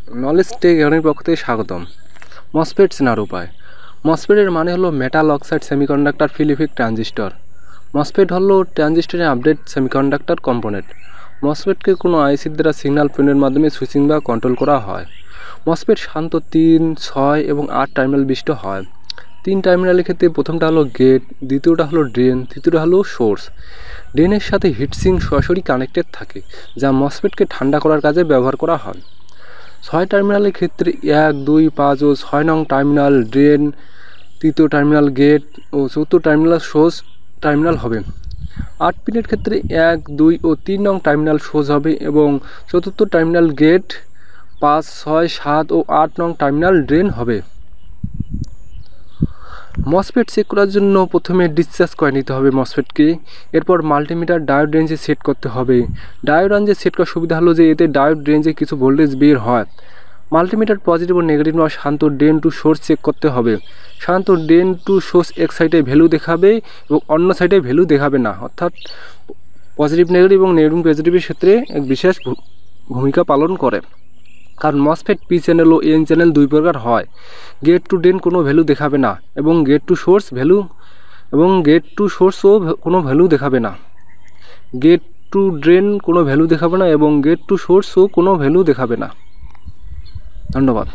Knowledge take একাডেমির পক্ষ থেকে স্বাগতম। মসফেট চেনার উপায়। মসফেটের মানে হলো metal oxide semiconductor field effect transistor. MOSFET হলো ট্রানজিস্টরের আপডেট সেমিকন্ডাক্টর কম্পোনেন্ট। মসফেটকে কোনো আইসির দ্বারা সিগন্যাল পিনের মাধ্যমে সুইচিং বা কন্ট্রোল করা হয়। মসফেট সাধারণত 3, 6 এবং 8 টার্মিনাল বিশিষ্ট হয়। 3 টার্মিনালের ক্ষেত্রে প্রথমটা হলো গেট, দ্বিতীয়টা হলো ড্রেন, তৃতীয়টা হলো সোর্স। ড্রেনের সাথে হিটসিঙ্ক সরাসরি কানেক্টেড থাকে, যা মসফেটকে ঠান্ডা করার কাজে ব্যবহার করা হয়। 6 টার্মিনালের ক্ষেত্রে 1, 2, 5 ও 6 নং টার্মিনাল ড্রেন, তৃতীয় টার্মিনাল গেট ও চতুর্থ টার্মিনাল সোর্স টার্মিনাল হবে। 8 পিনের ক্ষেত্রে 1, 2 ও 3 নং টার্মিনাল সোর্স হবে এবং চতুর্থ টার্মিনাল গেট, 5, 6, 7 ও 8 নং টার্মিনাল ড্রেন হবে। মসফেট চেক করার জন্য প্রথমে ডিসচার্জ করে নিতে হবে মসফেটকে। এরপর মাল্টিমিটার ডায়োড রেঞ্জে সেট করতে হবে। ডায়োড রেঞ্জে সেট করার সুবিধা হলো যে এতে ডায়োড রেঞ্জে কিছু ভোল্টেজ বের হয়। মাল্টিমিটার পজিটিভ ও নেগেটিভ নয়, সাধারণত ড্রেন টু সোর্স চেক করতে হবে। সাধারণত ড্রেন টু সোর্স এক সাইডে ভ্যালু দেখাবে এবং অন্য সাইডে ভ্যালু দেখাবে না, অর্থাৎ পজিটিভ নেগেটিভ এবং নেগেটিভ পজিটিভের ক্ষেত্রে এক বিশেষ ভূমিকা পালন করে। কারণ মসফেট পি চ্যানেল ও এন চ্যানেল দুই প্রকার হয়। গেট টু ড্রেন কোনো ভ্যালু দেখাবে না এবং গেট টু সোর্সও কোনো ভ্যালু দেখাবে না। গেট টু ড্রেন কোনো ভ্যালু দেখাবে না এবং গেট টু সোর্সও কোনো ভ্যালু দেখাবে না। ধন্যবাদ।